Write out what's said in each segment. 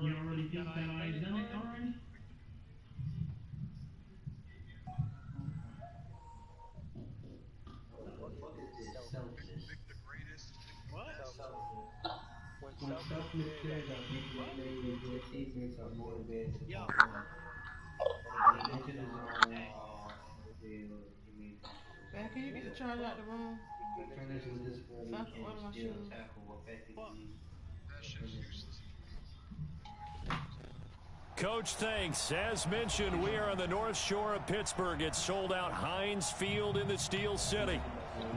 You already think that I done it already? What is this selfless? What? When selfless players are making plays, their teammates are motivated to perform. But imagine a zone on the field, teammates actually Man, can you get the celebrate. charge out the room? Defenders with this So I ability can can order my still shoes. tackle effectively and finish. Coach thanks. As mentioned, we are on the North Shore of Pittsburgh. It's sold out Heinz Field in the Steel City.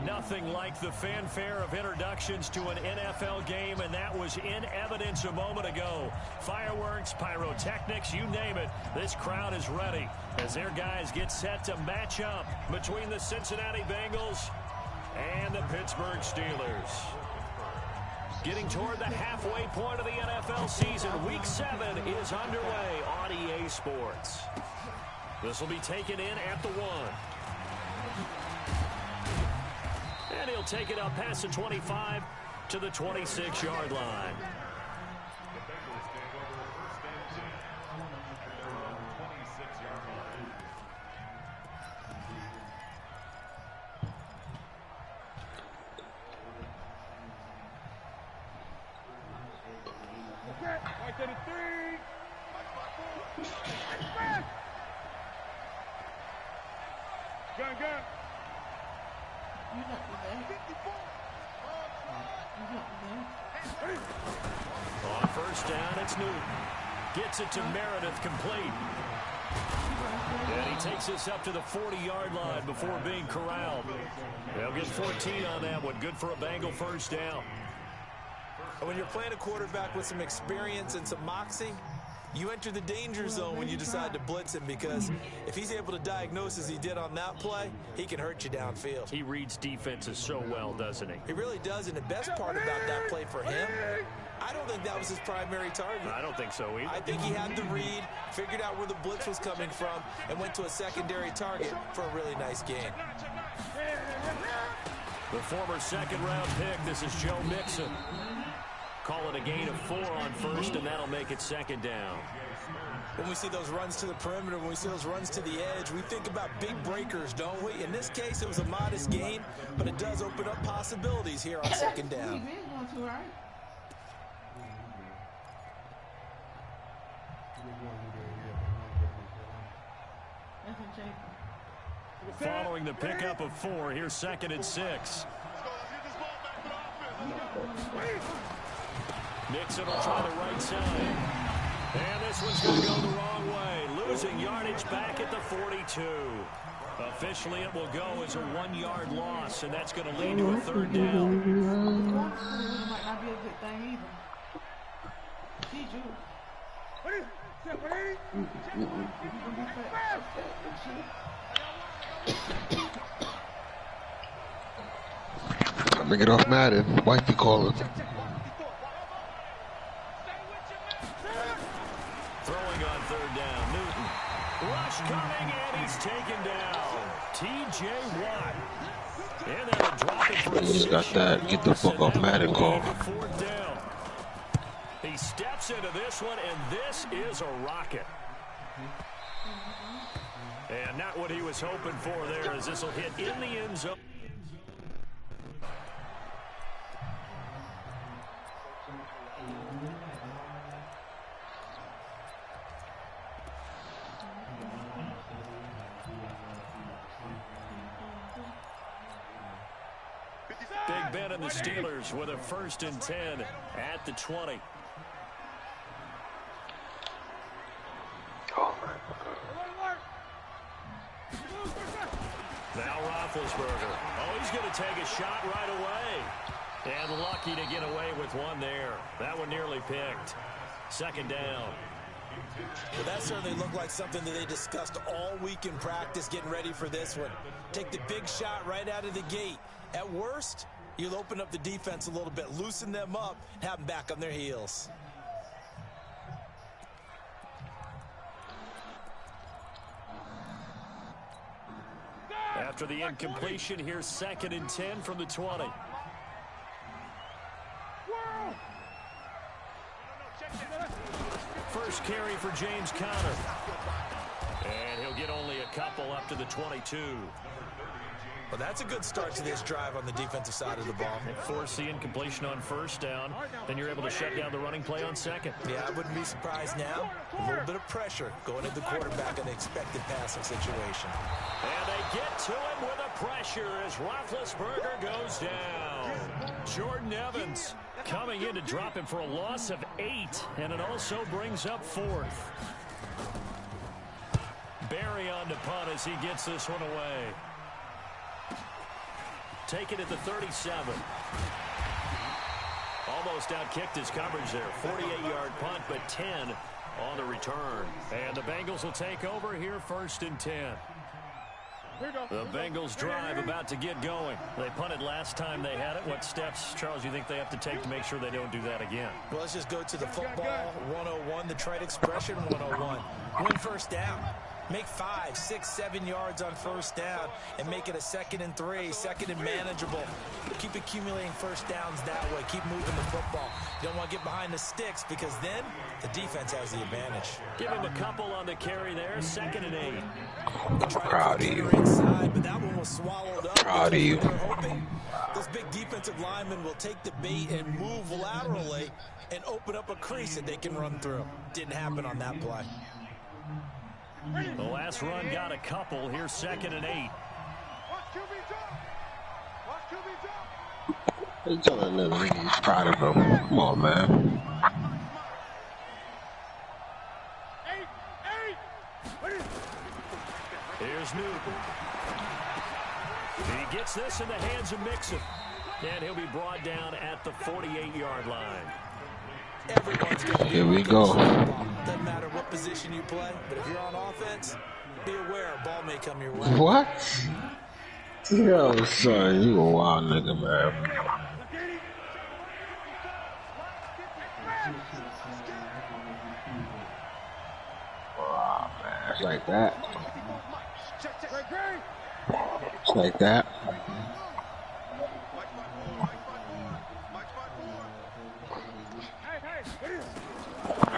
Nothing like the fanfare of introductions to an NFL game, and that was in evidence a moment ago. Fireworks, pyrotechnics, you name it. This crowd is ready as their guys get set to match up between the Cincinnati Bengals and the Pittsburgh Steelers. Getting toward the halfway point of the NFL season, Week 7 is underway on EA Sports. This will be taken in at the 1. And he'll take it up past the 25 to the 26-yard line. On first down, it's Newton. Gets it to Meredith, complete. And he takes this up to the 40-yard line before being corralled. They'll get 14 on that one. Good for a Bengal first down. When you're playing a quarterback with some experience and some moxie, you enter the danger zone when you decide to blitz him, because if he's able to diagnose as he did on that play, he can hurt you downfield. He reads defenses so well, doesn't he? He really does, and the best part about that play for him, I don't think that was his primary target. I don't think so either. I think he had the read, figured out where the blitz was coming from, and went to a secondary target for a really nice gain. The former second-round pick, this is Joe Mixon. Call it a gain of 4 on first, and that'll make it second down. When we see those runs to the perimeter, when we see those runs to the edge, we think about big breakers, don't we? In this case, it was a modest gain, but it does open up possibilities here on second down. Following the pickup of 4, here's 2nd and 6. Nixon will try the right side. And this one's going to go the wrong way. Losing yardage back at the 42. Officially, it will go as a 1-yard loss, and that's going to lead to a 3rd down. Might not be a good thing Bring it off Madden. Wifey calling. Throwing on 3rd down, Newton. Rush coming, and he's taken down. T.J. Watt. And that'll drop it for a He's got that. Get the fuck off Madden call. 4th down. He steps into this one, and this is a rocket. And not what he was hoping for there, as this will hit in the end zone. Big Ben and the Steelers with a 1st and 10 at the 20. Now Roethlisberger. Oh, he's going to take a shot right away. And lucky to get away with one there. That one nearly picked. 2nd down. Well, that certainly looked like something that they discussed all week in practice, getting ready for this one. Take the big shot right out of the gate. At worst, you'll open up the defense a little bit, loosen them up, have them back on their heels. After the incompletion, here's 2nd and 10 from the 20. first carry for James Conner. And he'll get only a couple up to the 22. Well, that's a good start to this drive on the defensive side of the ball. Force the incompletion on first down. Then you're able to shut down the running play on second. Yeah, I wouldn't be surprised now. A little bit of pressure going at the quarterback in the expected passing situation. And they get to him with a pressure as Roethlisberger goes down. Jordan Evans coming in to drop him for a loss of 8, and it also brings up 4th. Barry on to punt as he gets this one away. Take it at the 37. Almost outkicked his coverage there. 48-yard punt, but 10 on the return. And the Bengals will take over here 1st and 10. The Bengals drive about to get going. They punted last time they had it. What steps, Charles, you think they have to take to make sure they don't do that again? Well, let's just go to the football 101, the trite expression 101. Win first down. Make 5, 6, 7 yards on first down and make it a 2nd and 3, 2nd and manageable. Keep accumulating first downs that way. Keep moving the football. You don't want to get behind the sticks because then the defense has the advantage. Give him a couple on the carry there. 2nd and 8. Proud of you. Inside, but that one was swallowed up. Proud of you. They're hoping those big defensive linemen will take the bait and move laterally and open up a crease that they can run through. Didn't happen on that play. The last run got a couple. Here's 2nd and 8. He's telling that nigga he's proud of him. Come on, man. Here's Newton. He gets this in the hands of Mixon. And he'll be brought down at the 48-yard line. Here we go. Doesn't matter what position you play, but if you're on offense, be aware a ball may come your way. What? Yo, son, you a wild nigga, man. Wow, man. It's like that. It's like that.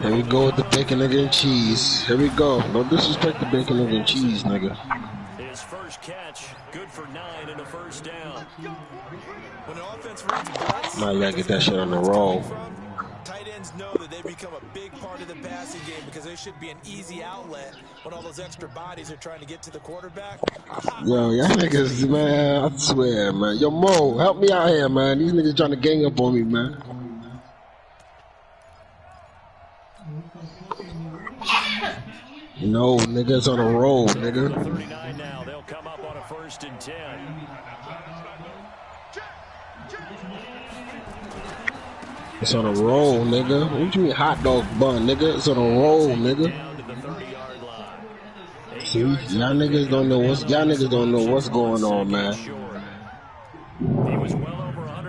Here we go with the bacon, egg, and cheese. Here we go. Don't disrespect the bacon, egg, and cheese, nigga. His first catch, good for 9 and a first down. When an offense reads blitz, Now you gotta get that shit on the roll. Tight ends know that they become a big part of the passing game because there should be an easy outlet when all those extra bodies are trying to get to the quarterback. Yo, y'all niggas, man, I swear, man. Yo, Mo, help me out here, man. These niggas trying to gang up on me, man. No, niggas on a roll, nigga. 39 now. They'll come up on a 1st and 10. It's on a roll, nigga. What you mean hot dog bun, nigga? It's on a roll, nigga. See, y'all niggas don't know what's going on, man.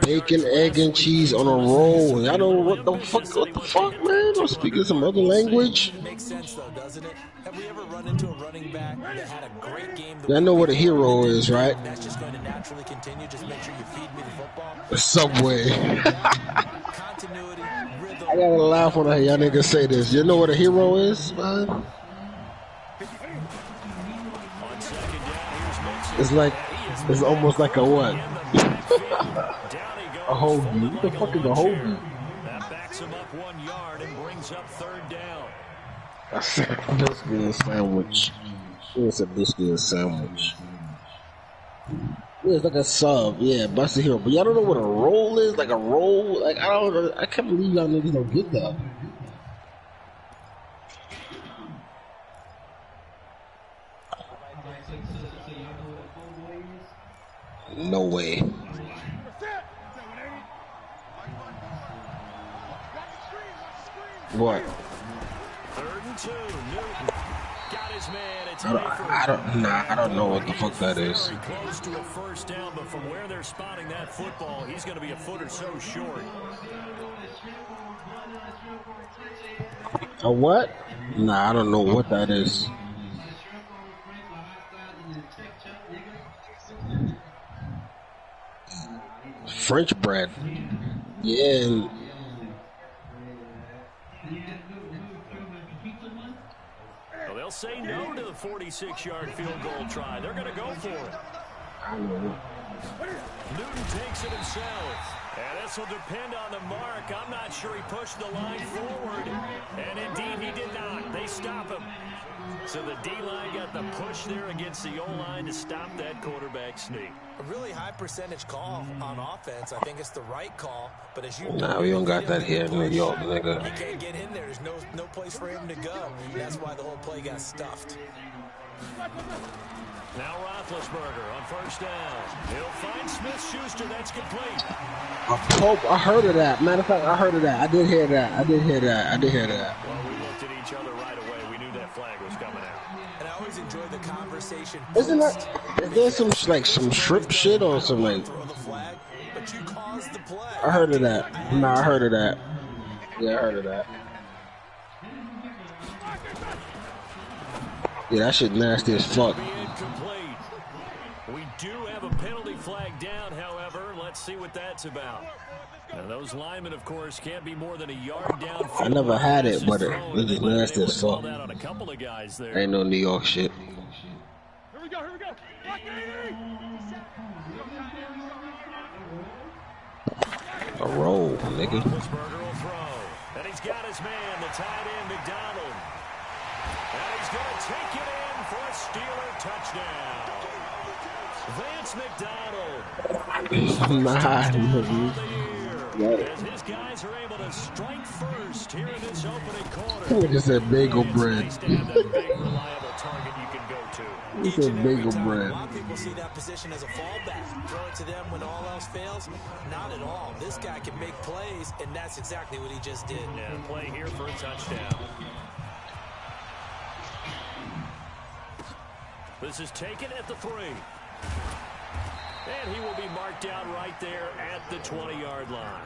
Bacon, egg, and cheese on a roll. Y'all know what the fuck, man? I'm speaking some other language. Makes sense though, doesn't it? Have we ever run into a running back that had a great game? Y'all know what a hero is, right? That's just going to naturally continue. Just make sure you feed me the football. Subway. Continuity, rhythm. I gotta laugh when I hear y'all niggas say this. You know what a hero is, man? It's almost like a what? A hoagie. What the fuck is a hoagie? That backs him up 1 yard and brings up 3rd down. I said biscuit and sandwich. It's a biscuit and sandwich. Yeah, it's like a sub. Yeah, Buster Hero. But y'all don't know what a roll is? Like a roll? Like, I can't believe y'all niggas don't get that. No way. What? 3rd and 2. Newton got his man. It's I don't know what the fuck that is. very close to a 1st down, but from where they're spotting that football, he's going to be a foot or so short. A what? Nah, I don't know what that is. French bread. Yeah. They'll say no to the 46-yard field goal try. They're going to go for it. Newton takes it himself. And this will depend on the mark. I'm not sure he pushed the line forward. And indeed, he did not. They stop him. So the D-line got the push there against the O-line to stop that quarterback sneak. A really high percentage call on offense. I think it's the right call. But as you Nah, we don't got that here in New York, nigga. He can't get in there. There's no place for him to go. That's why the whole play got stuffed. Now Roethlisberger on first down. He'll find Smith-Schuster. That's complete. I heard of that. Matter of fact, I heard of that. I did hear that. Well, we looked at each other right away. We knew that flag was coming out. And I always enjoy the conversation. Isn't that? Is there some strip shit or some like? Throw the flag, but you caused the play. I heard of that. Nah, I heard of that. Yeah, I heard of that. Yeah, that shit nasty as fuck. We do have a penalty flag down, however. Let's see what that's about. And those linemen, of course, can't be more than a yard down. I never had it, but it was nasty as fuck. On a couple of guys there. Ain't no New York shit. Here we go. A roll, nigga. Roethlisberger will throw. And he's got his man, the tight end, McDonald. And he's going to take it in for a Steeler touchdown. Vance McDonald. As his guys are able to strike first here in this opening quarter. Look at that bagel bread. Nice to have that big, reliable target you can go to. He said bagel bread. A lot of people see that position as a fallback. Throw it to them when all else fails. Not at all. This guy can make plays, and that's exactly what he just did. Yeah, play here for a touchdown. This is taken at the 3. And he will be marked out right there at the 20-yard line.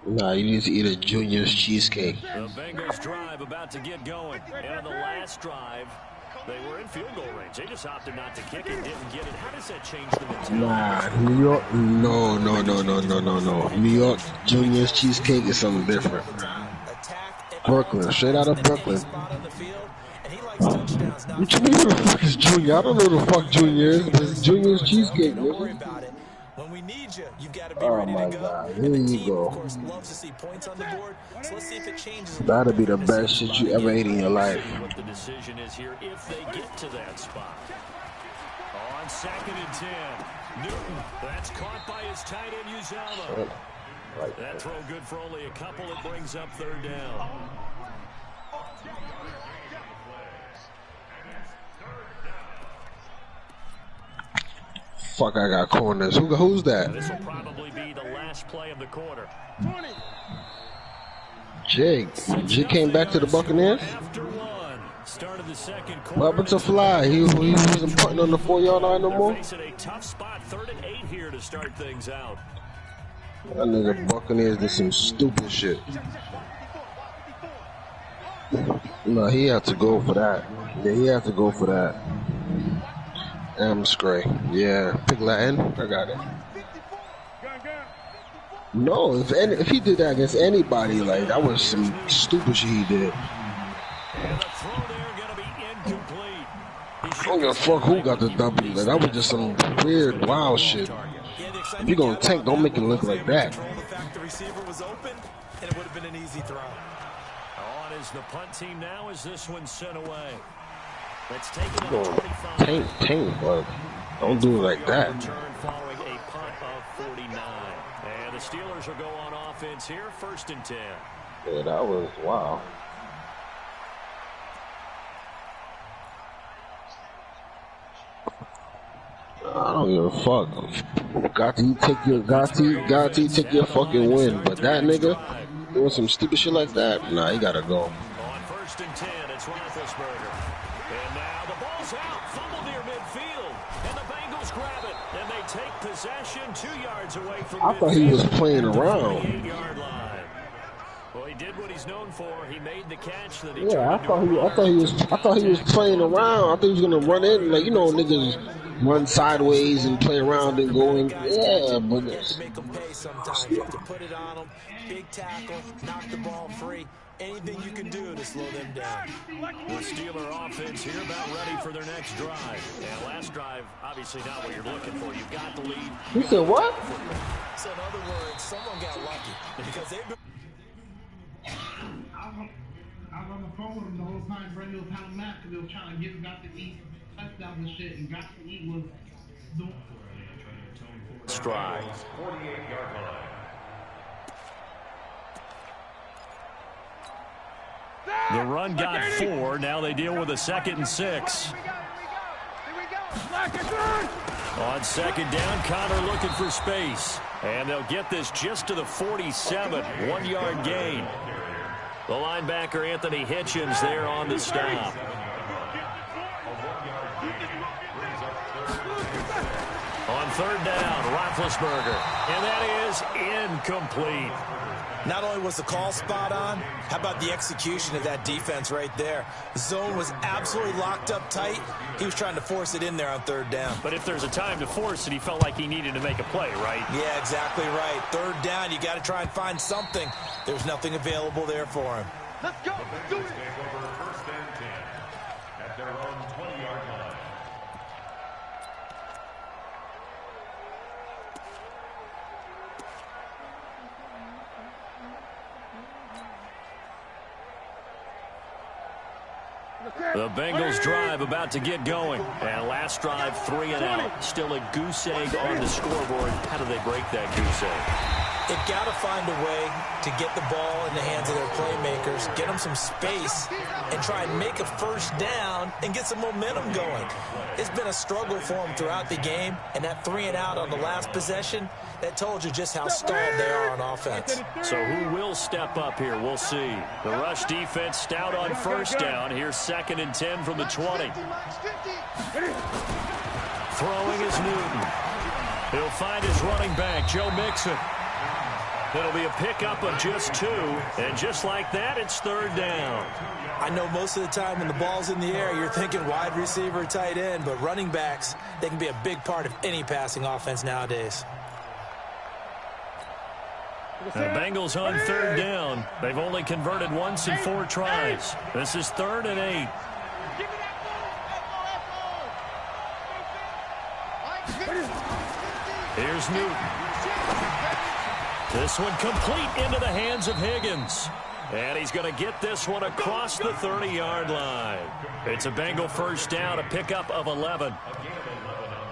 Nah, you need to eat a Junior's cheesecake. The Bengals drive about to get going. And on the last drive, they were in field goal range. They just opted not to kick it, didn't get it. How does that change the mentality? Nah, New York, no. New York Junior's cheesecake is something different. Brooklyn, straight out of Brooklyn. What you mean who the fuck is Junior? I don't know who the fuck Junior is, but it's Junior's cheesecake, nigga. When we need you, you've got to be ready to go. God, And here the you team, go. of course, loves to see points on the board. So let's see if it changes. That'll be the best shit you ever ate in your life. What the decision is here if they get to that spot. On 2nd and 10, Newton. That's caught by his tight end, Uzama. That throw good for only a couple. It brings up 3rd down. Fuck, I got corners. Who's that? This will probably be the last play of the quarter. Jig came back to the Buccaneers. After one, started the second quarter. What happened to Fly? He wasn't putting on the 4-yard line no more. Facing a tough spot, 3rd and 8 here to start things out. That nigga Buccaneers did some stupid shit. No, he had to go for that. Yeah, he had to go for that. Scray. Yeah, pick Latin. I got it. No, if he did that against anybody, like that was some stupid shit he did. And the throw there gonna be incomplete. I don't give a fuck who got the W. Like that was just some weird, wild shit. If you're gonna tank, don't make it look like that. The fact the receiver was open, and it would have been an easy throw. On is the punt team now as this one's sent away. Let's take it Go on 25. tank, but don't do it like that. Return following a punt of 49. And the Steelers will go on offense here, 1st and 10. Yeah, that was wow. I don't give a fuck. Gotti take your fucking win. But that nigga doing some stupid shit like that, nah, he gotta go. On 1st and 10, it's Roethlisberger. And now the ball's out, fumble near midfield. And the Bengals grab it. And they take possession 2 yards away from midfield. I thought he was playing around. 28-yard line. Well, he did what he's known for. He made the catch that he Yeah, I thought he was playing around. I thought he was gonna run in, like, you know, niggas run sideways and play around and go in. Yeah, but You have to make them pay sometimes. You have to put it on them. Big tackle, knock the ball free. Anything you can do to slow them down. The Steeler offense here about ready for their next drive. And last drive, obviously not what you're looking for. You've got the lead. You said what? So in other words, someone got lucky because they've been. I was on the phone with him the whole time, bringing those time map because they were trying to get him out to eat touchdowns and shit, and got to eat was doing. Stride. 48-yard line. The run got 4. Now they deal with a 2nd and 6. On second down, Connor looking for space. And they'll get this just to the 47. 1-yard gain. The linebacker, Anthony Hitchens, there on the stop. On third down, Roethlisberger. And that is incomplete. Not only was the call spot on, how about the execution of that defense right there? The zone was absolutely locked up tight. He was trying to force it in there on third down. But if there's a time to force it, he felt like he needed to make a play, right? Yeah, exactly right. Third down, you got to try and find something. There's nothing available there for him. Let's go. Let's do it. Take over 1st and 10 at their own 20-yard line. The Bengals drive about to get going. And last drive, 3 and out. Still a goose egg on the scoreboard. How do they break that goose egg? They've got to find a way to get the ball in the hands of their playmakers, get them some space, and try and make a first down and get some momentum going. It's been a struggle for them throughout the game, and that 3 and out on the last possession, that told you just how stalled they are on offense. So who will step up here? We'll see. The rush defense stout on first down. Here's 2nd and 10 from the 20. Throwing is Newton. He'll find his running back, Joe Mixon. It'll be a pickup of just 2, and just like that, it's third down. I know most of the time when the ball's in the air, you're thinking wide receiver, tight end, but running backs, they can be a big part of any passing offense nowadays. The Bengals on third down. They've only converted once in 4 tries. This is 3rd and 8. Here's Newton. This one complete into the hands of Higgins. And he's going to get this one across the 30-yard line. It's a Bengal first down, a pickup of 11.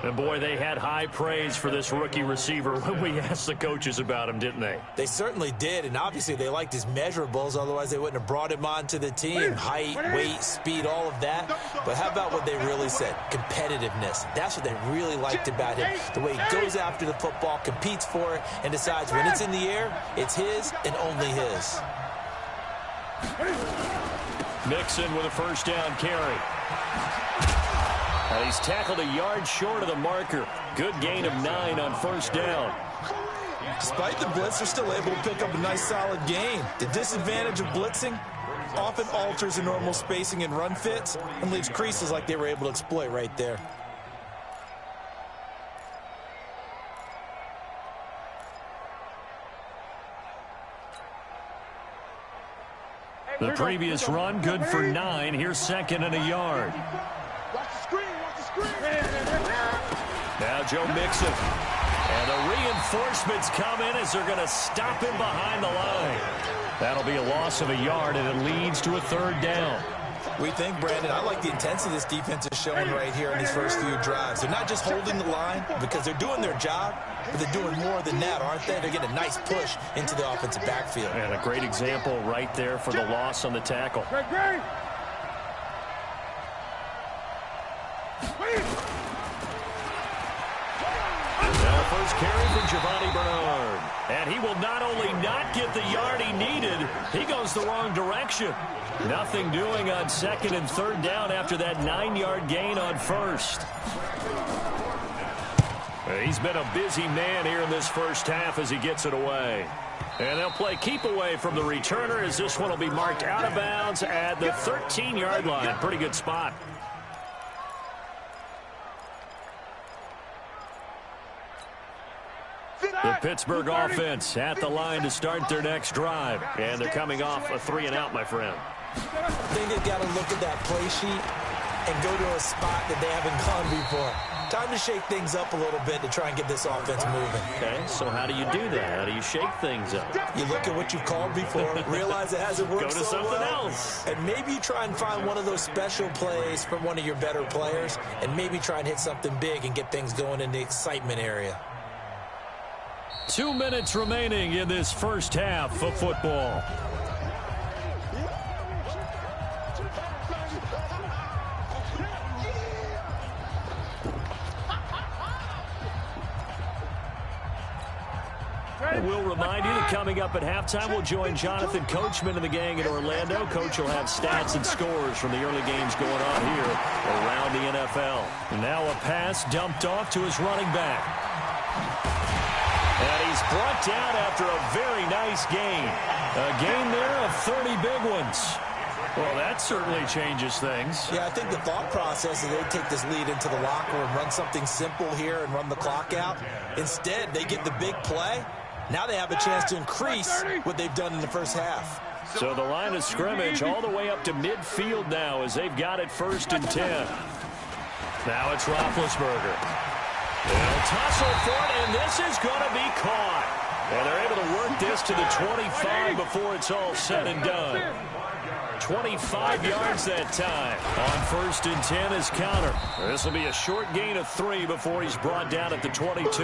And, boy, they had high praise for this rookie receiver when we asked the coaches about him, didn't they? They certainly did, and obviously they liked his measurables. Otherwise, they wouldn't have brought him onto the team. Height, weight, speed, all of that. But how about what they really said? Competitiveness. That's what they really liked about him. The way he goes after the football, competes for it, and decides when it's in the air, it's his and only his. Mixon with a first down carry. And he's tackled a yard short of the marker. Good gain of 9 on first down. Despite the blitz, they're still able to pick up a nice solid gain. The disadvantage of blitzing often alters the normal spacing and run fits and leaves creases like they were able to exploit right there. The previous run, good for 9. Here's 2nd and a yard. Watch the screen. Watch the screen. Now Joe Mixon. And the reinforcements come in as they're going to stop him behind the line. That'll be a loss of a yard, and it leads to a third down. We think, Brandon, I like the intensity this defense is showing right here in these first few drives. They're not just holding the line because they're doing their job, but they're doing more than that, aren't they? They're getting a nice push into the offensive backfield. And a great example right there for the loss on the tackle. Great. Now first carry from Giovanni Bernard. And he will not only not get the yard he needed, he goes the wrong direction. Nothing doing on 2nd and 3rd down after that 9-yard gain on first. He's been a busy man here in this first half as he gets it away. And they'll play keep away from the returner as this one will be marked out of bounds at the 13-yard line. Pretty good spot. The Pittsburgh offense at the line to start their next drive. And they're coming off a 3-and-out, my friend. I think they've got to look at that play sheet and go to a spot that they haven't gone before. Time to shake things up a little bit to try and get this offense moving. Okay, so how do you do that? How do you shake things up? You look at what you've called before, realize it hasn't worked Go to so something well, else. and maybe you try and find one of those special plays from one of your better players, and maybe try and hit something big and get things going in the excitement area. 2 minutes remaining in this first half of football. And we'll remind you that coming up at halftime, we'll join Jonathan Coachman and the gang in Orlando. Coach will have stats and scores from the early games going on here around the NFL. And now a pass dumped off to his running back. And he's brought down after a very nice gain. A gain there of 30 big ones. Well, that certainly changes things. Yeah, I think the thought process is they take this lead into the locker room, run something simple here and run the clock out. Instead, they get the big play. Now they have a chance to increase what they've done in the first half. So the line of scrimmage all the way up to midfield now as they've got it 1st and 10. Now it's Roethlisberger. They'll tussle for it, and this is going to be caught. And they're able to work this to the 25 before it's all said and done. 25 yards that time. On 1st and 10 is counter. This will be a short gain of 3 before he's brought down at the 22.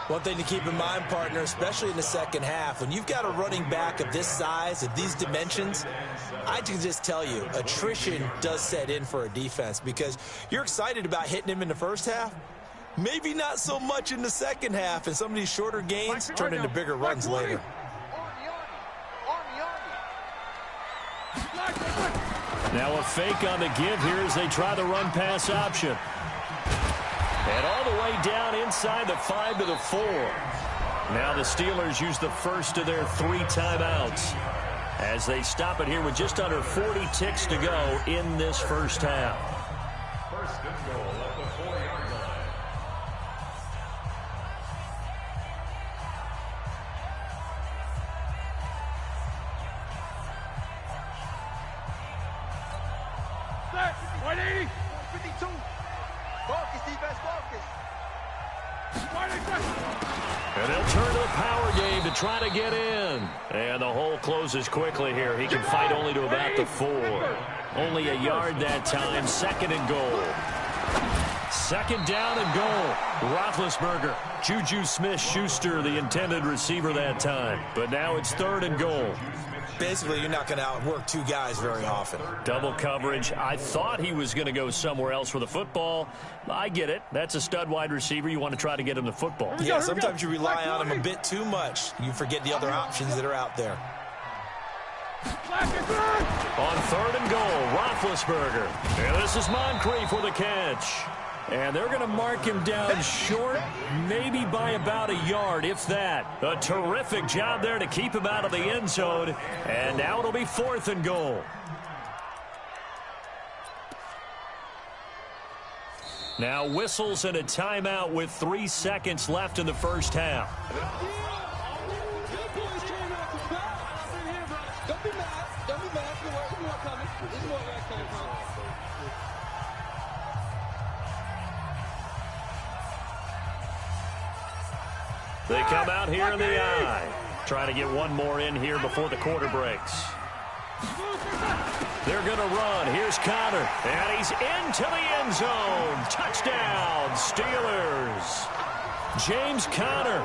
One thing to keep in mind, partner, especially in the second half, when you've got a running back of this size, of these dimensions, I can just tell you, attrition does set in for a defense because you're excited about hitting him in the first half. Maybe not so much in the second half, and some of these shorter gains turn into bigger runs later. Now a fake on the give here as they try the run-pass option. And all the way down inside the 5 to the 4. Now the Steelers use the first of their 3 timeouts as they stop it here with just under 40 ticks to go in this first half. 1st and goal at the 4-yard line. Set, 180, 52. Focus, defense, focus. And they'll turn to the power game to try to get in. And the hole closes quickly here. He can fight only to about the 4. Only a yard that time. 2nd and goal. 2nd down and goal. Roethlisberger. Juju Smith-Schuster, the intended receiver that time. But now it's 3rd and goal. Basically, you're not going to outwork 2 guys very often. Double coverage. I thought he was going to go somewhere else for the football. I get it. That's a stud wide receiver. You want to try to get him the football. Yeah, sometimes you rely on him a bit too much. You forget the other options that are out there. On 3rd and goal, Roethlisberger. And this is Moncrief with a catch. And they're going to mark him down short, maybe by about a yard, if that. A terrific job there to keep him out of the end zone. And now it'll be 4th and goal. Now whistles and a timeout with 3 seconds left in the first half. Don't be mad. Don't be mad. There's more coming. There's more where I came from. They come out here in the eye. Trying to get one more in here before the quarter breaks. They're going to run. Here's Conner. And he's into the end zone. Touchdown, Steelers. James Conner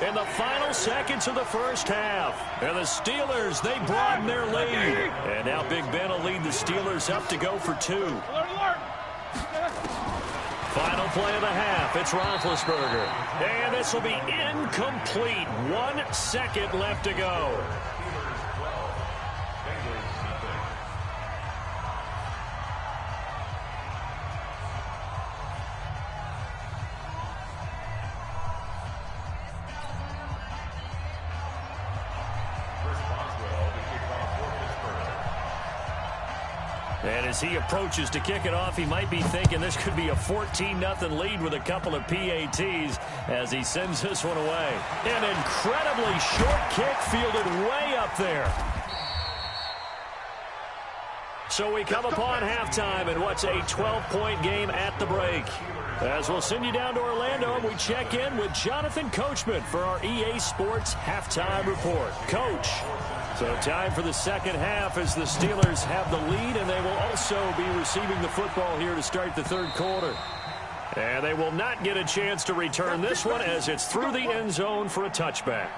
in the final seconds of the first half. And the Steelers, they broaden their lead. And now Big Ben will lead the Steelers up to go for 2. Final play of the half. It's Roethlisberger. And this will be incomplete. 1 second left to go. And as he approaches to kick it off, he might be thinking this could be a 14-0 lead with a couple of PATs as he sends this one away. An incredibly short kick fielded way up there. So we come upon halftime in what's a 12-point game at the break. As we'll send you down to Orlando, and we check in with Jonathan Coachman for our EA Sports Halftime Report. Coach, so time for the second half as the Steelers have the lead, and they will also be receiving the football here to start the third quarter. And they will not get a chance to return this one as it's through the end zone for a touchback.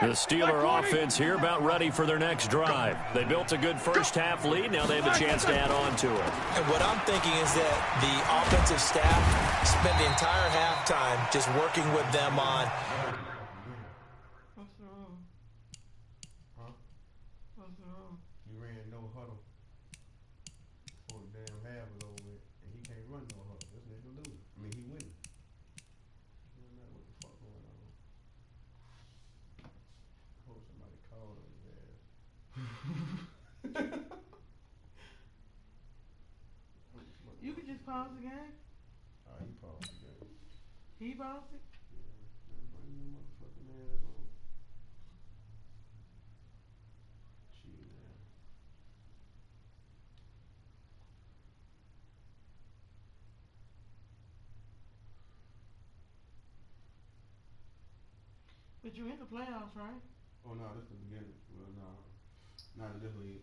The Steeler offense here about ready for their next drive. They built a good first-half lead. Now they have a chance to add on to it. And what I'm thinking is that the offensive staff spent the entire halftime just working with them on. What's wrong? Huh? What's wrong? You ran no huddle. Before the damn half was over with. And he can't run no huddle. This nigga losing. I mean, he winning. What the fuck going on? I hope somebody called on his ass. You could just pause the game. He paused the game. He paused it? Yeah, bring your motherfucking ass on. Shit, man. But you're in the playoffs, right? Oh, no, this is the beginning. Well, no. Not in this league.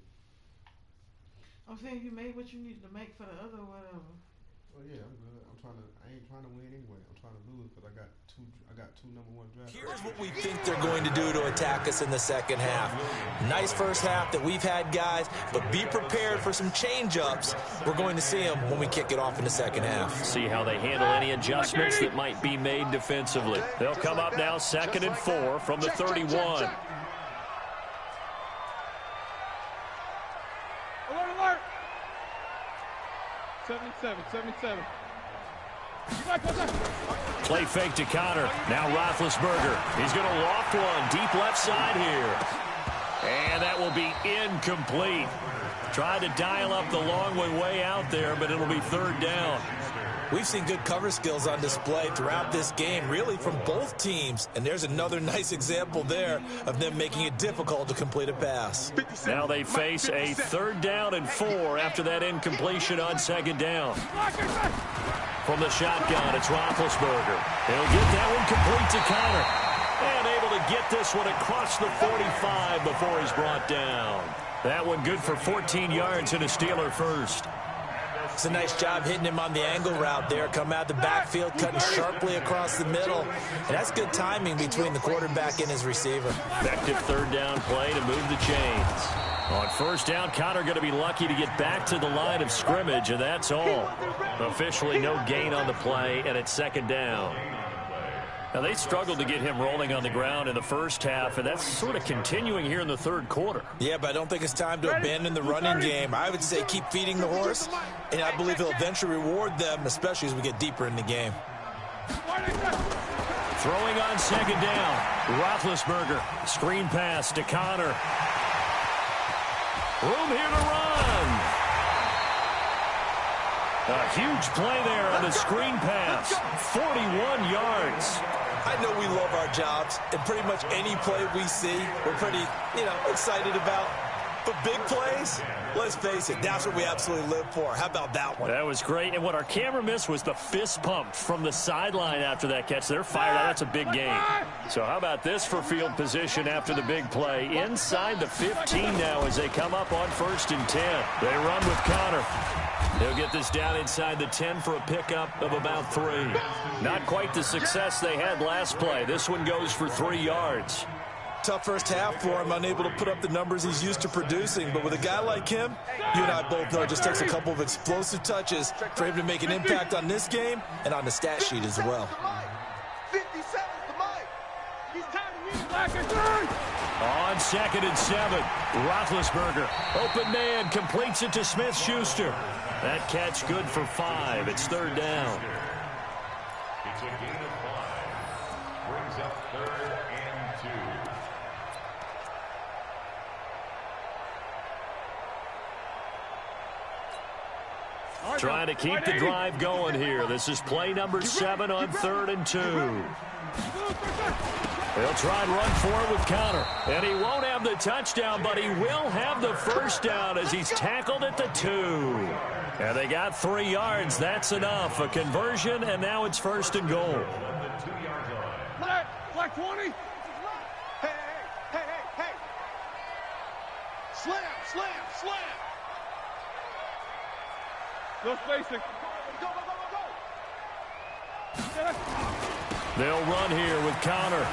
I'm saying you made what you needed to make for the other whatever. Oh, yeah, I'm good. I ain't trying to win anyway. I'm trying to lose because I got two number one draft. Here's what we think they're going to do to attack us in the second half. Nice first half that we've had, guys, but be prepared for some change-ups. We're going to see them when we kick it off in the second half. See how they handle any adjustments that might be made defensively. They'll come up now 2nd and 4 from the 31. Alert! 77. Play fake to Connor. Now Roethlisberger. He's going to loft one deep left side here. And that will be incomplete. Tried to dial up the long one way out there, but it'll be third down. We've seen good cover skills on display throughout this game, really from both teams. And there's another nice example there of them making it difficult to complete a pass. Now they face a 3rd down and 4 after that incompletion on 2nd down. From the shotgun, it's Roethlisberger. He'll get that one complete to Connor. And able to get this one across the 45 before he's brought down. That one good for 14 yards and a Steeler first. It's a nice job hitting him on the angle route there. Come out the backfield, cutting sharply across the middle. And that's good timing between the quarterback and his receiver. Effective 3rd down play to move the chains. On 1st down, Connor going to be lucky to get back to the line of scrimmage, and that's all. Officially no gain on the play, and it's 2nd down. Now, they struggled to get him rolling on the ground in the first half, and that's sort of continuing here in the 3rd quarter. Yeah, but I don't think it's time to abandon the running game. I would say keep feeding the horse, and I believe he'll eventually reward them, especially as we get deeper in the game. Throwing on 2nd down, Roethlisberger. Screen pass to Connor. Room here to run. A huge play there on the screen pass. 41 yards. I know we love our jobs, and pretty much any play we see, we're pretty, excited about. But big plays, let's face it, that's what we absolutely live for. How about that one? That was great, and what our camera missed was the fist pump from the sideline after that catch. They're fired out. That's a big game. So how about this for field position after the big play? Inside the 15 now as they come up on 1st and 10. They run with Connor. They'll get this down inside the 10 for a pickup of about 3. Not quite the success they had last play. This one goes for 3 yards. Tough first half for him, unable to put up the numbers he's used to producing. But with a guy like him, you and I both know it just takes a couple of explosive touches for him to make an impact on this game and on the stat sheet as well. 57's the mic. He's tired of me, Blacker. On 2nd and 7, Roethlisberger, open man, completes it to Smith-Schuster. That catch good for 5. It's 3rd down. It's a gain of 5. Brings up 3rd and 2. Trying to keep the drive going here. This is play number 7 on 3rd and 2. He'll try and run for it with Connor. And he won't have the touchdown, but he will have the first down as he's tackled at the 2. And they got 3 yards. That's enough. A conversion, and now it's 1st and goal. Flag 20. Hey. Slam. No spacing. Go. They'll run here with Connor.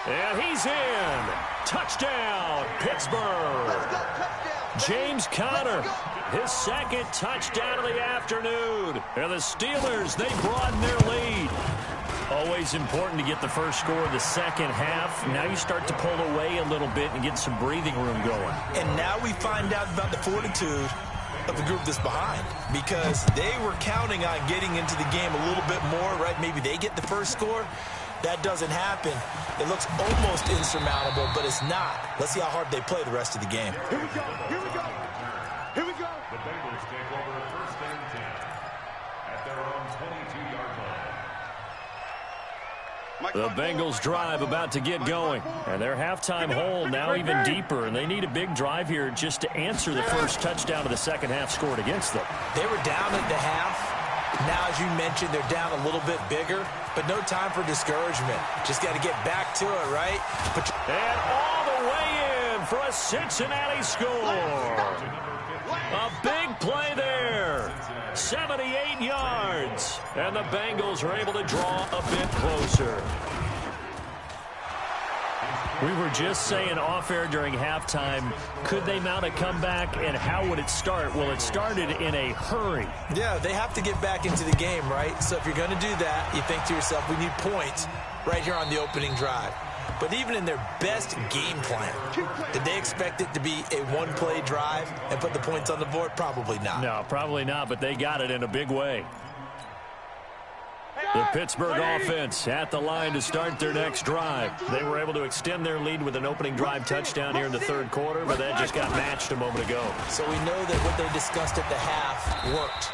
And he's in. Touchdown, Pittsburgh. James Conner, his 2nd touchdown of the afternoon. And the Steelers, they broaden their lead. Always important to get the first score of the second half. Now you start to pull away a little bit and get some breathing room going. And now we find out about the fortitude of the group that's behind, because they were counting on getting into the game a little bit more, right? Maybe they get the first score. That doesn't happen. It looks almost insurmountable, but it's not. Let's see how hard they play the rest of the game. Here we go. The Bengals take over 1st and 10 at their own 22-yard line. The Bengals drive about to get going, and their halftime hole now even deeper, and they need a big drive here just to answer the first touchdown of the second half scored against them. They were down at the half. Now, as you mentioned, they're down a little bit bigger, but no time for discouragement. Just got to get back to it, right? And all the way in for a Cincinnati score. A big play there. 78 yards. And the Bengals are able to draw a bit closer. We were just saying off-air during halftime, could they mount a comeback, and how would it start? Well, it started in a hurry. Yeah, they have to get back into the game, right? So if you're going to do that, you think to yourself, we need points right here on the opening drive. But even in their best game plan, did they expect it to be a one-play drive and put the points on the board? Probably not. No, probably not, but they got it in a big way. The Pittsburgh offense at the line to start their next drive. They were able to extend their lead with an opening drive touchdown here in the 3rd quarter, but that just got matched a moment ago. So we know that what they discussed at the half worked.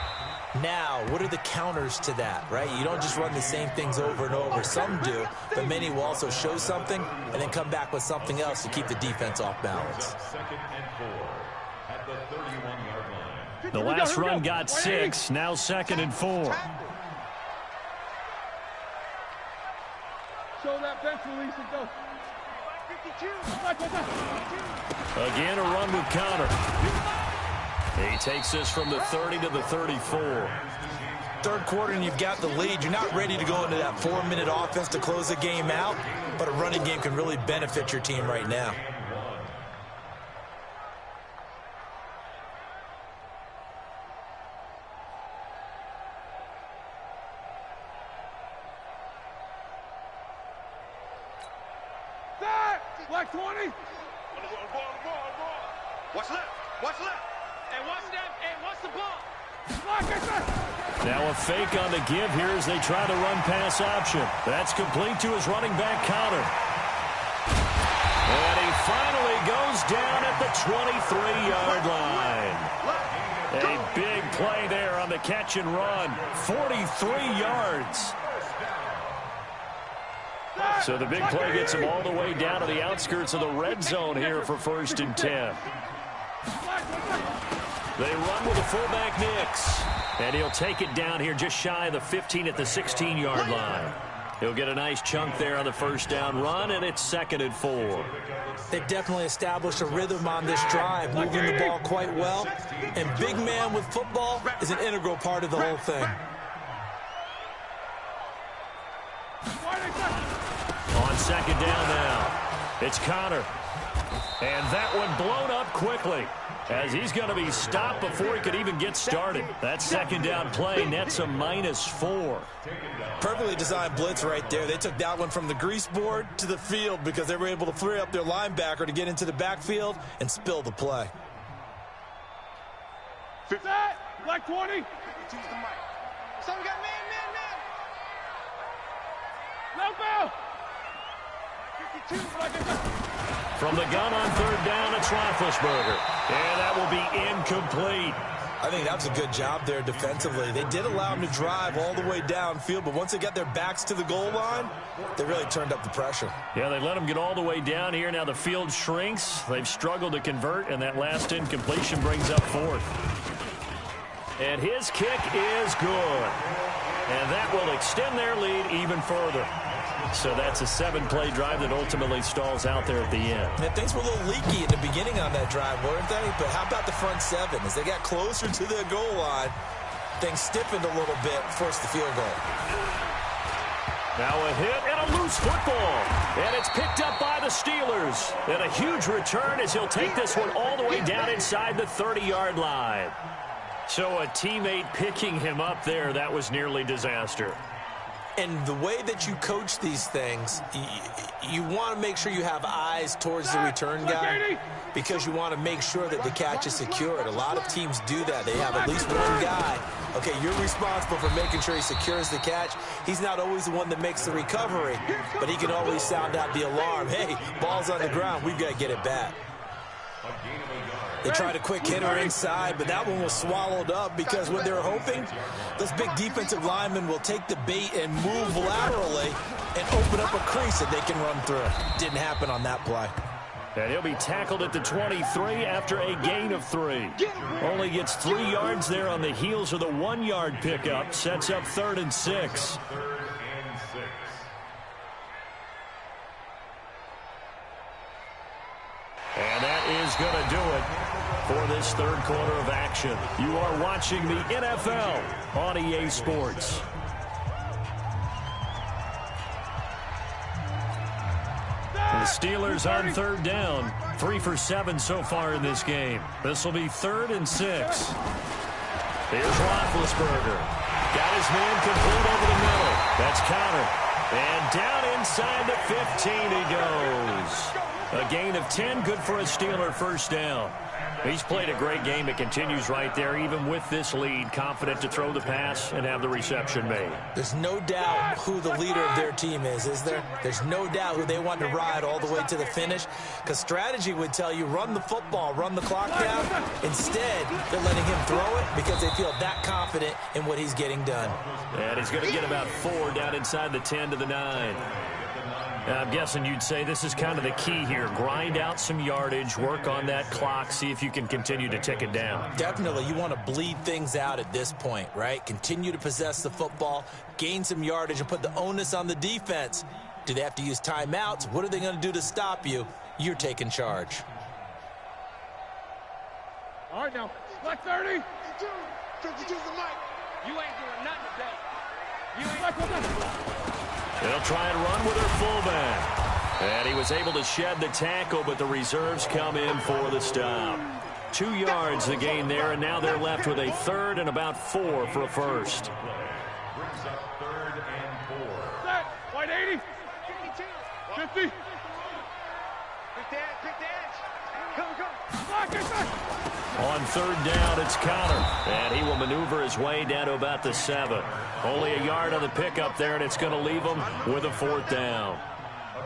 Now, what are the counters to that, right? You don't just run the same things over and over. Some do, but many will also show something and then come back with something else to keep the defense off balance. 2nd and 4 at the 31-yard line. The last run got 6, now 2nd and 4. Show that bench release and go. 52. Again, a run with Conner. He takes this from the 30 to the 34. 3rd quarter and you've got the lead. You're not ready to go into that 4-minute offense to close the game out, but a running game can really benefit your team right now. Flag 20. What's left? And what's the ball? Now a fake on the give here as they try to run pass option. That's complete to his running back, Conner. And he finally goes down at the 23-yard line. A big play there on the catch and run. 43 yards. So the big play gets him all the way down to the outskirts of the red zone here for 1st and 10. They run with the fullback Nix. And he'll take it down here just shy of the 15 at the 16-yard line. He'll get a nice chunk there on the 1st down run, and it's 2nd and 4. They definitely established a rhythm on this drive, moving the ball quite well. And big man with football is an integral part of the whole thing. On 2nd down now, it's Conner. And that one blown up quickly, as he's going to be stopped before he could even get started. That second down play nets a -4. Perfectly designed blitz right there. They took that one from the grease board to the field because they were able to free up their linebacker to get into the backfield and spill the play. Black 20. So we got man. Low bell. 52. From the gun on third down, it's Roethlisberger. And that will be incomplete. I think that was a good job there defensively. They did allow them to drive all the way downfield, but once they got their backs to the goal line, they really turned up the pressure. Yeah, they let them get all the way down here. Now the field shrinks. They've struggled to convert, and that last incompletion brings up fourth. And his kick is good. And that will extend their lead even further. So that's a 7-play drive that ultimately stalls out there at the end. And things were a little leaky in the beginning on that drive, weren't they? But how about the front seven? As they got closer to the goal line, things stiffened a little bit, forced the field goal. Now a hit and a loose football. And it's picked up by the Steelers. And a huge return as he'll take this one all the way down inside the 30-yard line. So a teammate picking him up there, that was nearly disaster. And the way that you coach these things, you want to make sure you have eyes towards the return guy because you want to make sure that the catch is secured. A lot of teams do that. They have at least one guy. Okay, you're responsible for making sure he secures the catch. He's not always the one that makes the recovery, but he can always sound out the alarm. Hey, ball's on the ground. We've got to get it back. They tried a quick hitter inside, but that one was swallowed up because what they were hoping, those big defensive linemen will take the bait and move laterally and open up a crease that they can run through. Didn't happen on that play. And he'll be tackled at the 23 after a gain of 3. Only gets 3 yards there on the heels of the 1-yard pickup. Sets up 3rd and 6. And that is going to do it for this third quarter of action. You are watching the NFL on EA Sports. The Steelers on third down. 3 for 7 so far in this game. This will be 3rd and 6. Here's Roethlisberger. Got his man complete over the middle. That's Connor. And down inside the 15 he goes. A gain of 10, good for a Steeler first down. He's played a great game. It continues right there, even with this lead, confident to throw the pass and have the reception made. There's no doubt who the leader of their team is there? There's no doubt who they want to ride all the way to the finish, because strategy would tell you run the football, run the clock down. Instead, they're letting him throw it because they feel that confident in what he's getting done. And he's going to get about 4 down inside the 10 to the 9. I'm guessing you'd say this is kind of the key here. Grind out some yardage, work on that clock, see if you can continue to tick it down. Definitely. You want to bleed things out at this point, right? Continue to possess the football, gain some yardage, and put the onus on the defense. Do they have to use timeouts? What are they going to do to stop you? You're taking charge. All right, now. Black 30. 52's the mic. You ain't doing nothing today. You ain't. They'll try and run with their fullback. And he was able to shed the tackle, but the reserves come in for the stop. 2 yards the gain there, and now they're left with a 3rd and about 4 for a first. Brings up 3rd and 4. Set. White 80. 50. Quick dance. Come. Block it. On 3rd down, it's Connor. And he will maneuver his way down to about the 7. Only a yard on the pickup there, and it's going to leave him with a 4th down.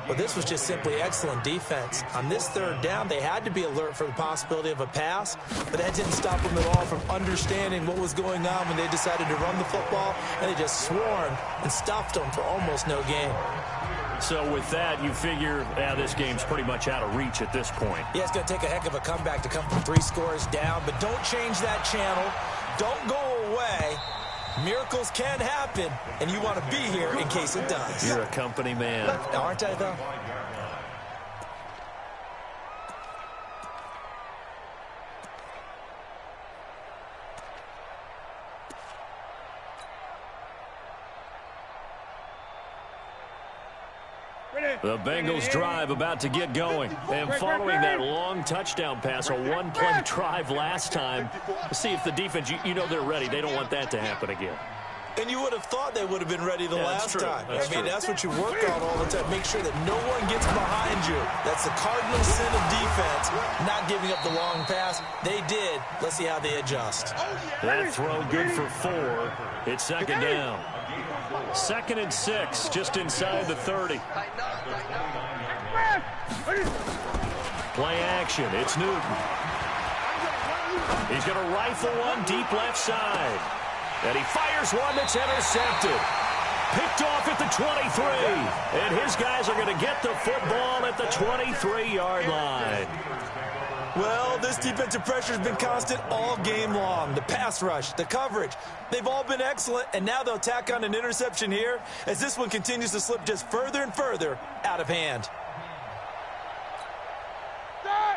Well, this was just simply excellent defense. On this 3rd down, they had to be alert for the possibility of a pass, but that didn't stop them at all from understanding what was going on when they decided to run the football, and they just swarmed and stuffed them for almost no gain. So with that, you figure this game's pretty much out of reach at this point. Yeah, it's going to take a heck of a comeback to come from 3 scores down, but don't change that channel. Don't go away. Miracles can happen, and you want to be here in case it does. You're a company man. Aren't I, though? Ready. The Bengals drive about to get going. And following that long touchdown pass, a one-play drive last time, let's see if the defense, you know they're ready. They don't want that to happen again. And you would have thought they would have been ready the last time. That's what you work on all the time. Make sure that no one gets behind you. That's the cardinal sin of defense, not giving up the long pass. They did. Let's see how they adjust. That throw good for 4. It's second down. 2nd and 6, just inside the 30. Play action. It's Newton. He's going to rifle one deep left side. And he fires one that's intercepted. Picked off at the 23. And his guys are going to get the football at the 23-yard line. Well, this defensive pressure has been constant all game long. The pass rush, the coverage, they've all been excellent. And now they'll tack on an interception here as this one continues to slip just further and further out of hand.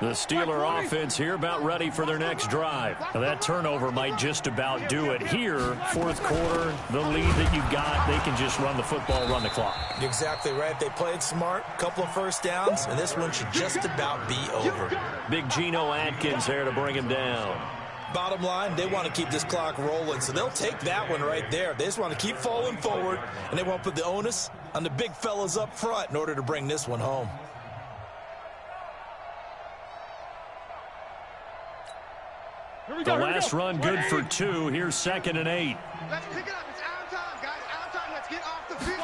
The Steeler offense here about ready for their next drive. Now that turnover might just about do it here. 4th quarter, the lead that you've got, they can just run the football, run the clock. Exactly right. They played smart, couple of first downs, and this one should just about be over. Big Geno Atkins there to bring him down. Bottom line, they want to keep this clock rolling, so they'll take that one right there. They just want to keep falling forward, and they won't put the onus on the big fellas up front in order to bring this one home. The last run good for 2. Here's 2nd and 8. Let's pick it up. It's our time, guys. Our time. Let's get off the field.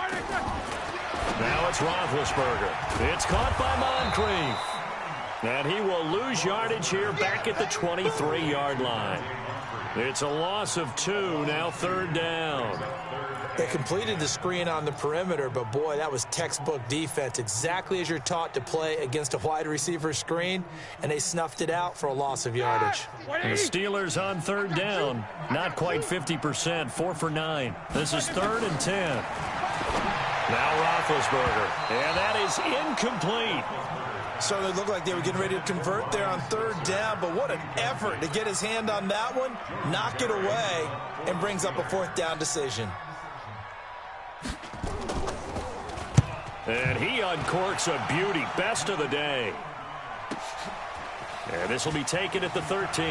Now it's Roethlisberger. It's caught by Moncrief. And he will lose yardage here back at the 23-yard line. It's a loss of 2. Now 3rd down. They completed the screen on the perimeter, but boy, that was textbook defense. Exactly as you're taught to play against a wide receiver screen, and they snuffed it out for a loss of yardage. The Steelers on 3rd down. Not quite 50%, 4 for 9. This is 3rd and 10. Now Roethlisberger, and that is incomplete. So they looked like they were getting ready to convert there on 3rd down, but what an effort to get his hand on that one, knock it away, and brings up a 4th down decision. And he uncorks a beauty. Best of the day. And this will be taken at the 13.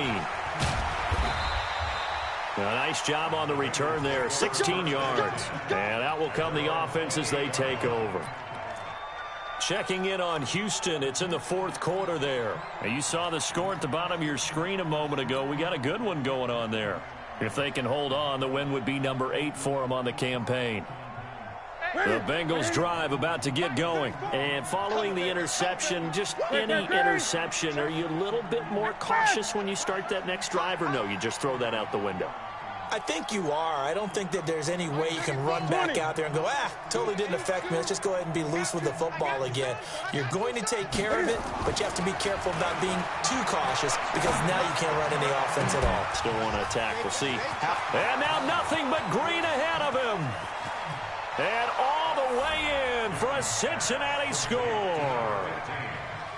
A nice job on the return there. 16 yards. And out will come the offense as they take over. Checking in on Houston. It's in the 4th quarter there. And you saw the score at the bottom of your screen a moment ago. We got a good one going on there. If they can hold on, the win would be number 8 for them on the campaign. The Bengals drive about to get going. And following the interception, just any interception, are you a little bit more cautious when you start that next drive, or no, you just throw that out the window? I think you are. I don't think that there's any way you can run back out there and go, totally didn't affect me. Let's just go ahead and be loose with the football again. You're going to take care of it, but you have to be careful about being too cautious because now you can't run any offense at all. Still want to attack. We'll see. And now nothing but green ahead of him. And all the way in for a Cincinnati score.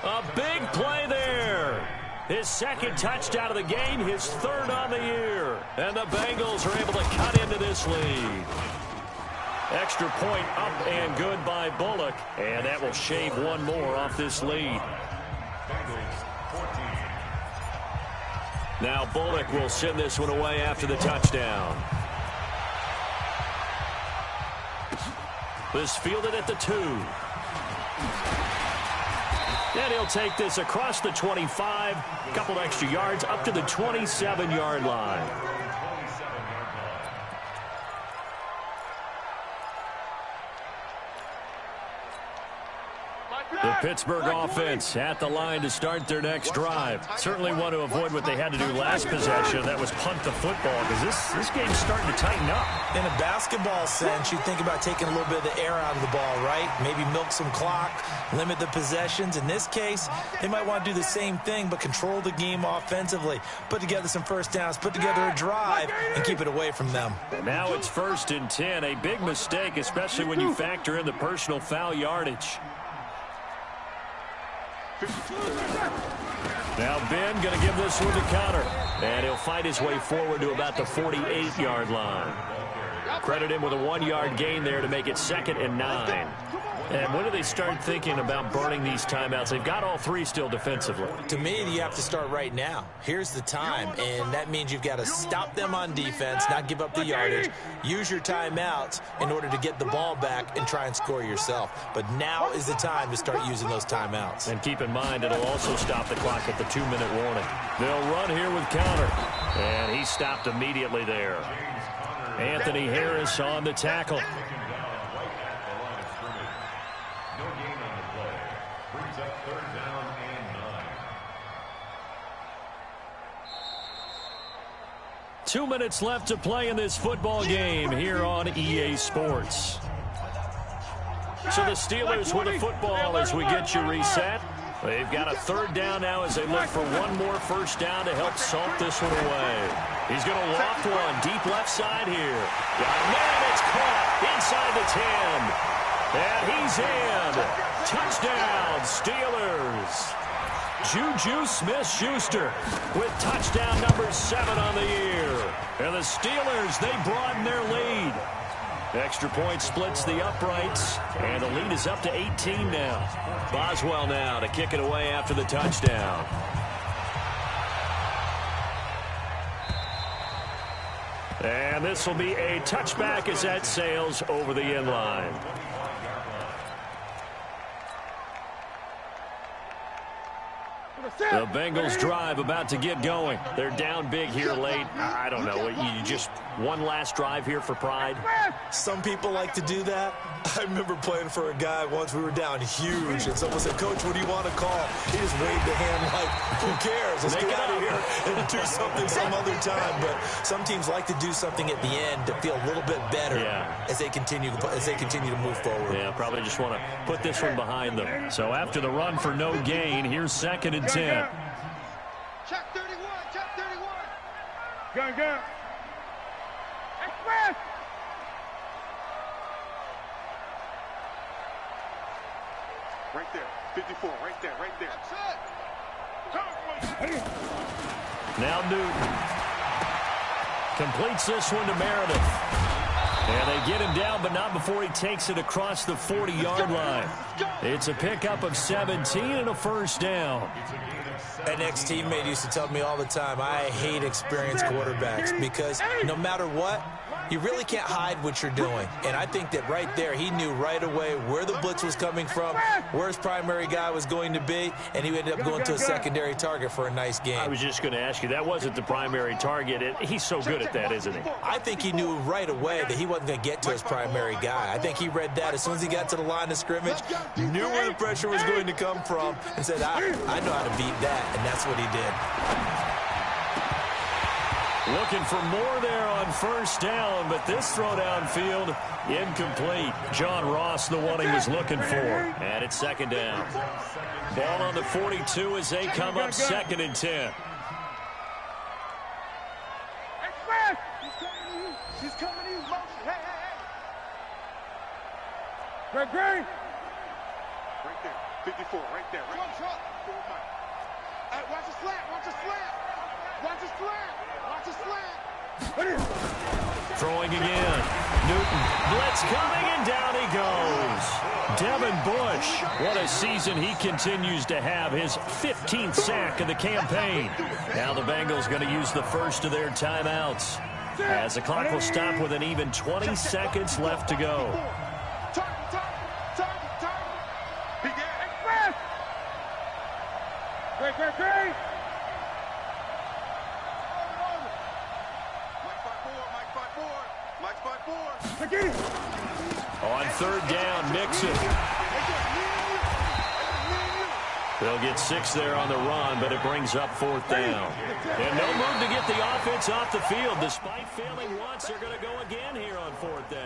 A big play there. His 2nd touchdown of the game, his 3rd on the year. And the Bengals are able to cut into this lead. Extra point up and good by Bullock. And that will shave one more off this lead. Now Bullock will send this one away after the touchdown. This fielded at the 2. And he'll take this across the 25, a couple extra yards up to the 27-yard line. The Pittsburgh offense at the line to start their next drive. Certainly want to avoid what they had to do last possession. That was punt the football, because this game's starting to tighten up. In a basketball sense, you think about taking a little bit of the air out of the ball, right? Maybe milk some clock, limit the possessions. In this case, they might want to do the same thing, but control the game offensively. Put together some first downs, put together a drive, and keep it away from them. Now it's 1st and 10. A big mistake, especially when you factor in the personal foul yardage. Now Ben going to give this one to Connor. And he'll fight his way forward to about the 48-yard line. Credit him with a 1-yard gain there to make it 2nd and 9. And when do they start thinking about burning these timeouts? They've got all three still defensively. To me, you have to start right now. Here's the time, and that means you've got to stop them on defense, not give up the yardage, use your timeouts in order to get the ball back and try and score yourself. But now is the time to start using those timeouts. And keep in mind, it'll also stop the clock at the 2-minute warning. They'll run here with counter. And he stopped immediately there. Anthony Harris on the tackle. 2 minutes left to play in this football game here on EA Sports. So the Steelers with the football as we get you reset. They've got a third down now as they look for one more first down to help salt this one away. He's going to loft one deep left side here. Got a man, it's caught inside the 10. And he's in. Touchdown, Steelers. Juju Smith-Schuster with touchdown number 7 on the year. And the Steelers, they broaden their lead. Extra point splits the uprights, and the lead is up to 18 now. Boswell now to kick it away after the touchdown. And this will be a touchback as that sails over the end line. The Bengals drive about to get going. They're down big here late. I don't know. You just one last drive here for pride? Some people like to do that. I remember playing for a guy once. We were down huge, and someone said, "Coach, what do you want to call?" He just waved a hand like, "Who cares? Let's get out of here and do something some other time." But some teams like to do something at the end to feel a little bit better as they continue to move forward. Yeah, probably just want to put this one behind them. So after the run for no gain, here's 2nd and 10. Check 31, check 31. Gun. Express. Right there, 54, right there. That's it. Now Newton completes this one to Meredith. And they get him down, but not before he takes it across the 40-yard line. It's a pickup of 17 and a first down. An ex-teammate used to tell me all the time, I hate experienced quarterbacks because no matter what, you really can't hide what you're doing. And I think that right there, he knew right away where the blitz was coming from, where his primary guy was going to be, and he ended up going to a secondary target for a nice game. I was just going to ask you, that wasn't the primary target. He's so good at that, isn't he? I think he knew right away that he wasn't going to get to his primary guy. I think he read that as soon as he got to the line of scrimmage, knew where the pressure was going to come from, and said, I know how to beat that, and that's what he did. Looking for more there on first down, but this throw downfield incomplete. John Ross, the one he was looking for. And it's 2nd down. Ball on the 42 as they come up 2nd and 10. Express. He's coming to you. Hey. Greg. Right there, 54, right there. Truck. Hey, watch the slant. Throwing again. Newton. Blitz coming, and down he goes. Devin Bush. What a season he continues to have. His 15th sack of the campaign. Now the Bengals going to use the first of their timeouts, as the clock will stop with an even 20 seconds left to go. Great. On 3rd down, Mixon. They'll get 6 there on the run, but it brings up 4th down. And no move to get the offense off the field. Despite failing once, they're going to go again here on 4th down.